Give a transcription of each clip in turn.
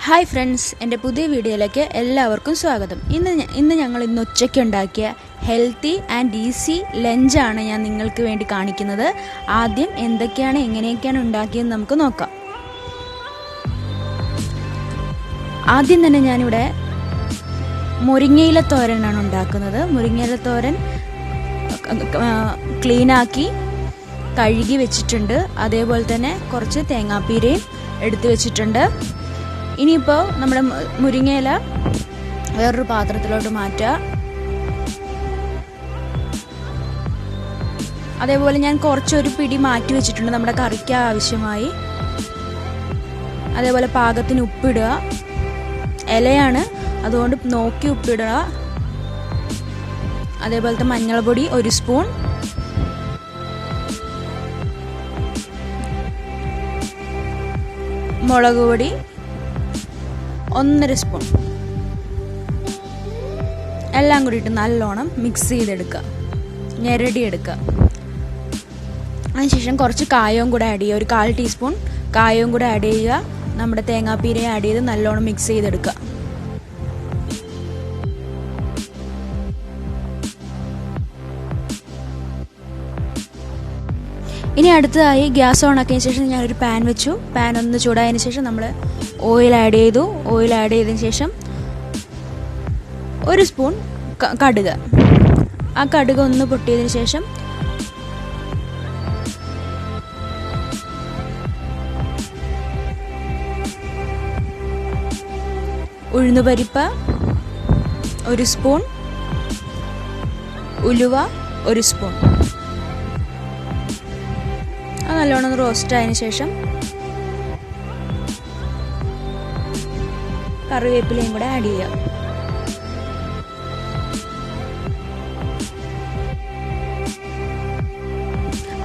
Hi friends, എൻ്റെ പുതിയ വീഡിയോയിലേക്ക് എല്ലാവർക്കും സ്വാഗതം. ഇന്ന് ഞങ്ങൾ ഉച്ചയ്ക്ക് ഉണ്ടാക്കിയ ഹെൽത്തി ആൻഡ് ഈസി ലഞ്ച് ആണ് ഞാൻ നിങ്ങൾക്ക് വേണ്ടി കാണിക്കുന്നത്. ആദ്യം എങ്ങനെയൊക്കെയാണ് ഉണ്ടാക്കിയെന്ന് നമുക്ക് നോക്കാം. ആദ്യം തന്നെ ഞാനിവിടെ മുരിങ്ങയില തോരനാണ് ഉണ്ടാക്കുന്നത്. മുരിങ്ങയില തോരൻ ക്ലീനാക്കി കഴുകി വെച്ചിട്ടുണ്ട്. അതേപോലെ തന്നെ കുറച്ച് തേങ്ങാപ്പീരയും എടുത്തു വെച്ചിട്ടുണ്ട്. ഇനിയിപ്പോൾ നമ്മുടെ മുരിങ്ങയില വേറൊരു പാത്രത്തിലോട്ട് മാറ്റുക. അതേപോലെ ഞാൻ കുറച്ചൊരു പിടി മാറ്റി വെച്ചിട്ടുണ്ട് നമ്മുടെ കറിക്ക് ആവശ്യമായി. അതേപോലെ പാകത്തിന് ഉപ്പിടുക. ഇലയാണ്, അതുകൊണ്ട് നോക്കി ഉപ്പിടുക. അതേപോലത്തെ മഞ്ഞൾപ്പൊടി 1 സ്പൂൺ, മുളക് പൊടി 1.5 സ്പൂൺ, എല്ലാം കൂടി ഇട്ട് നല്ലോണം മിക്സ് ചെയ്തെടുക്കുക, ഞെരടിയെടുക്കുക. അതിനുശേഷം കുറച്ച് കായവും കൂടെ ആഡ് ചെയ്യുക. ഒരു 1/4 ടീസ്പൂൺ കായവും കൂടെ ആഡ് ചെയ്യുക. നമ്മുടെ തേങ്ങാപ്പീരയും ആഡ് ചെയ്ത് നല്ലോണം മിക്സ് ചെയ്തെടുക്കുക. ഇനി അടുത്തതായി ഗ്യാസ് ഓൺ ആക്കിയതിന് ശേഷം ഞാനൊരു പാൻ വെച്ചു. പാൻ ഒന്ന് ചൂടായതിനു ശേഷം നമ്മൾ ഓയിൽ ആഡ് ചെയ്തു. ഓയിൽ ആഡ് ചെയ്തതിന് ശേഷം 1 സ്പൂൺ കടുക്. ആ കടുക് ഒന്ന് പൊട്ടിയതിന് ശേഷം ഉഴുന്നുപരിപ്പ് 1 സ്പൂൺ, ഉലുവ 1 സ്പൂൺ. അത് നല്ലോണം റോസ്റ്റ് ആയതിനു ശേഷം കറിവേപ്പിലയും കൂടെ ആഡ് ചെയ്യാം.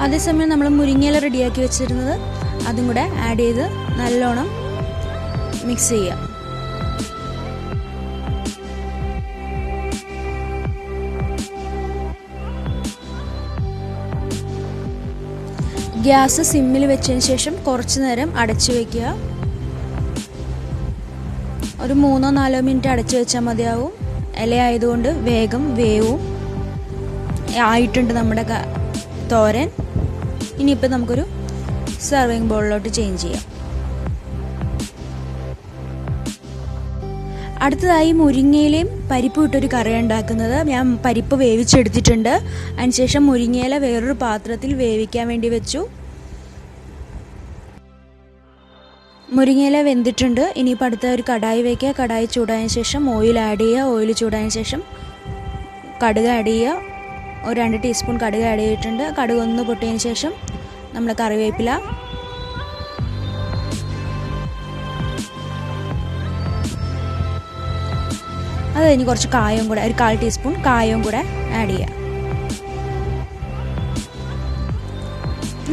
അതേസമയം നമ്മൾ മുരിങ്ങയില റെഡിയാക്കി വെച്ചിരുന്നത് അതും കൂടെ ആഡ് ചെയ്ത് നല്ലോണം മിക്സ് ചെയ്യാം. ഗ്യാസ് സിമ്മിൽ വെച്ചതിന് ശേഷം കുറച്ച് നേരം അടച്ചു വയ്ക്കുക. ഒരു 3-4 മിനിറ്റ് അടച്ചു വെച്ചാൽ മതിയാവും. ഇല ആയതുകൊണ്ട് വേഗം വേവും. ആയിട്ടുണ്ട് നമ്മുടെ തോരൻ. ഇനിയിപ്പോൾ നമുക്കൊരു സർവിങ് ബൗളിലോട്ട് ചേഞ്ച് ചെയ്യാം. അടുത്തതായി മുരിങ്ങയിലയും പരിപ്പ് ഇട്ടൊരു കറി ഉണ്ടാക്കുന്നത്. ഞാൻ പരിപ്പ് വേവിച്ചെടുത്തിട്ടുണ്ട്. അതിനുശേഷം മുരിങ്ങയില വേറൊരു പാത്രത്തിൽ വേവിക്കാൻ വേണ്ടി വെച്ചു. മുരിങ്ങയില വെന്തിട്ടുണ്ട്. ഇനിയിപ്പോൾ അടുത്ത ഒരു കടായി വയ്ക്കുക. കടായി ചൂടായതിനു ശേഷം ഓയിൽ ആഡ് ചെയ്യുക. ഓയിൽ ചൂടായതിനു ശേഷം കടുക് ആഡ് ചെയ്യുക. ഒരു 2 ടീസ്പൂൺ കടുക് ആഡ് ചെയ്തിട്ടുണ്ട്. കടുക് ഒന്ന് പൊട്ടിയതിന് ശേഷം നമ്മൾ കറിവേപ്പില, അത് കഴിഞ്ഞ് കുറച്ച് കായവും കൂടെ, ഒരു 1/4 ടീസ്പൂൺ കായവും കൂടെ ആഡ് ചെയ്യുക.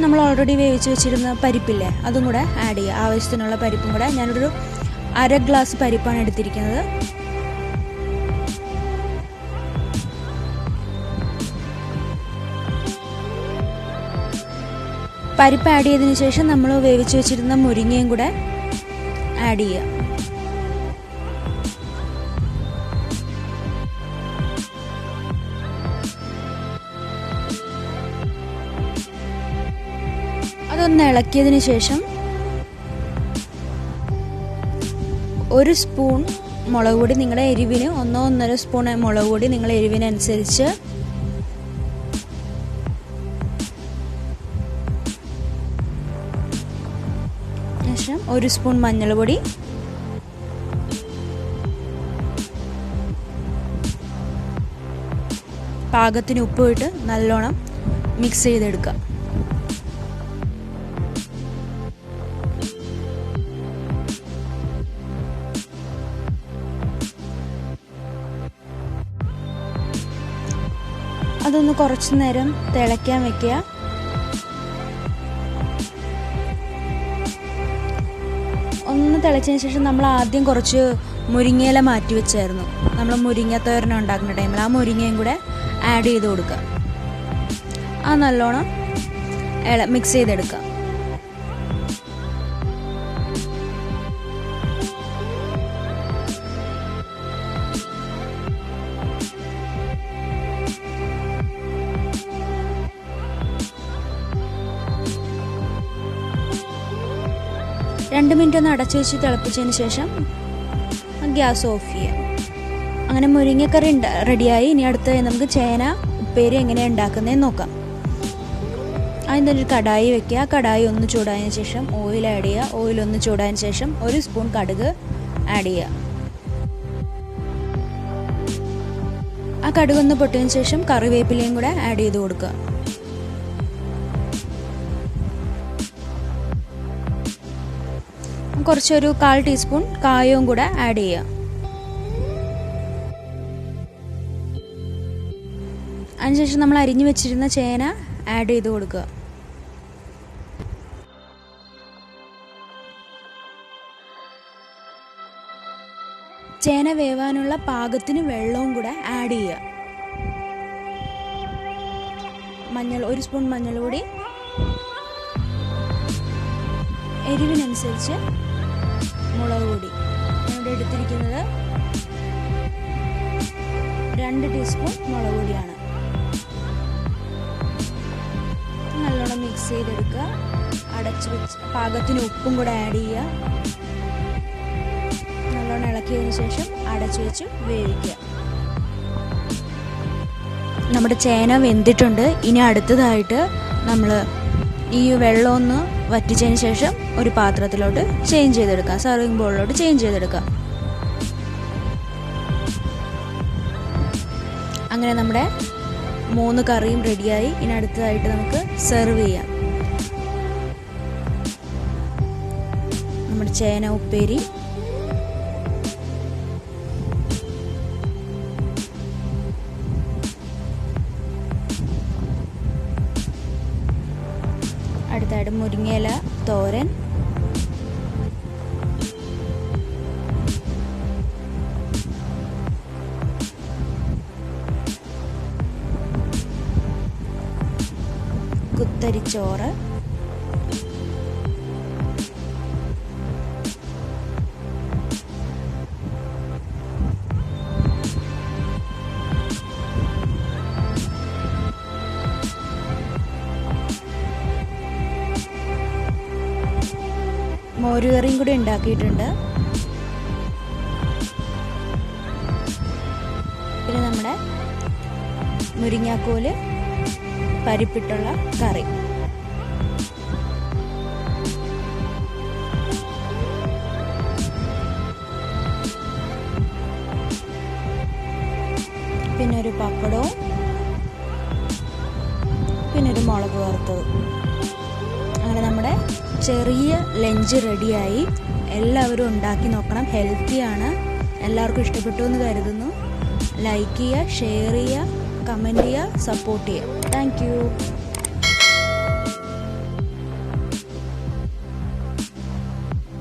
നമ്മൾ ഓൾറെഡി വേവിച്ച് വെച്ചിരുന്ന പരിപ്പില്ലേ, അതും കൂടെ ആഡ് ചെയ്യുക. ആവശ്യത്തിനുള്ള പരിപ്പും കൂടെ. ഞാനൊരു 1/2 ഗ്ലാസ് പരിപ്പാണ് എടുത്തിരിക്കുന്നത്. പരിപ്പ് ആഡ് ചെയ്തതിന് ശേഷം നമ്മൾ വേവിച്ച് വെച്ചിരുന്ന മുരിങ്ങയും കൂടെ ആഡ് ചെയ്യുക. അതൊന്ന് ഇളക്കിയതിന് ശേഷം 1 സ്പൂൺ മുളക് പൊടി, നിങ്ങളുടെ എരിവിന് 1-1.5 സ്പൂൺ മുളക് പൊടി നിങ്ങളുടെ എരിവിനനുസരിച്ച്, ശേഷം 1 സ്പൂൺ മഞ്ഞൾപ്പൊടി, പാകത്തിന് ഉപ്പ് ഇട്ട് നല്ലോണം മിക്സ് ചെയ്തെടുക്കുക. അതൊന്ന് കുറച്ച് നേരം തിളയ്ക്കാൻ വെക്കുക. ഒന്ന് തിളച്ചതിന് ശേഷം നമ്മൾ ആദ്യം കുറച്ച് മുരിങ്ങയില മാറ്റി വെച്ചായിരുന്നു. നമ്മൾ മുരിങ്ങ തോരൻ ഉണ്ടാക്കുന്ന ടൈമിൽ ആ മുരിങ്ങയും കൂടെ ആഡ് ചെയ്ത് കൊടുക്കുക. ആ നല്ലോണം മിക്സ് ചെയ്തെടുക്കുക. 2 മിനിറ്റ് ഒന്ന് അടച്ചു വെച്ച് തിളപ്പിച്ചതിന് ശേഷം ഗ്യാസ് ഓഫ് ചെയ്യാം. അങ്ങനെ മുരിങ്ങക്കറി റെഡിയായി. ഇനി അടുത്ത് നമുക്ക് ചേന ഉപ്പേരി എങ്ങനെയാണ് ഉണ്ടാക്കുന്നതെന്ന് നോക്കാം. അതിൻ്റെ ഒരു കടായി വെക്കുക. കടായി ഒന്ന് ചൂടായതിനു ശേഷം ഓയിൽ ആഡ് ചെയ്യുക. ഓയിൽ ഒന്ന് ചൂടായതിനു ശേഷം 1 സ്പൂൺ കടുക് ആഡ് ചെയ്യുക. ആ കടുക് ഒന്ന് പൊട്ടിയതിനു ശേഷം കറിവേപ്പിലയും കൂടെ ആഡ് ചെയ്ത് കൊടുക്കുക. കുറച്ചൊരു 1/4 ടീസ്പൂൺ കായവും കൂടെ ആഡ് ചെയ്യുക. അതിനുശേഷം നമ്മൾ അരിഞ്ഞു വെച്ചിരുന്ന ചേന ആഡ് ചെയ്ത് കൊടുക്കുക. ചേന വേവാനുള്ള പാകത്തിന് വെള്ളവും കൂടെ ആഡ് ചെയ്യുക. 1 സ്പൂൺ മഞ്ഞൾപ്പൊടി, എരിവിനനുസരിച്ച് മുളക് പൊടി. ഇവിടെ എടുത്തിരിക്കുന്നത് 2 ടീസ്പൂൺ മുളക് പൊടിയാണ്. നല്ലോണം മിക്സ് ചെയ്തെടുക്കുക. അടച്ചു വെച്ച് പാകത്തിന് ഉപ്പും കൂടെ ആഡ് ചെയ്യുക. നല്ലോണം ഇളക്കിയതിന് ശേഷം അടച്ചു വെച്ച് വേവിക്കുക. നമ്മുടെ ചേന വെന്തിട്ടുണ്ട്. ഇനി അടുത്തതായിട്ട് നമ്മൾ ഈ വെള്ളം ഒന്ന് വറ്റിച്ചതിന് ശേഷം ഒരു പാത്രത്തിലോട്ട് ചേഞ്ച് ചെയ്തെടുക്കാം. സർവിങ് ബൗളിലോട്ട് ചേഞ്ച് ചെയ്തെടുക്കാം. അങ്ങനെ നമ്മുടെ 3 കറിയും റെഡിയായി. ഇനി അടുത്തതായിട്ട് നമുക്ക് സെർവ് ചെയ്യാം. നമ്മുടെ ചേന ഉപ്പേരി, അടുത്തായിട്ട് മുരിങ്ങയില തോരൻ, കുത്തരിച്ചോറ്, മോരുകറിയും കൂടി ഉണ്ടാക്കിയിട്ടുണ്ട്. പിന്നെ നമ്മുടെ മുരിങ്ങാക്കോല് പരിപ്പിട്ടുള്ള കറി. പിന്നെ ഒരു പപ്പടവും പിന്നെ ഒരു മുളക് വറുത്തതും. അങ്ങനെ നമ്മുടെ ചെറിയ ലഞ്ച് റെഡിയായി. എല്ലാവരും ഉണ്ടാക്കി നോക്കണം. ഹെൽത്തിയാണ്. എല്ലാവർക്കും ഇഷ്ടപ്പെട്ടു എന്ന് കരുതുന്നു. ലൈക്ക് ചെയ്യുക, ഷെയർ ചെയ്യുക, കമൻറ്റ് ചെയ്യുക, സപ്പോർട്ട് ചെയ്യുക. Thank you.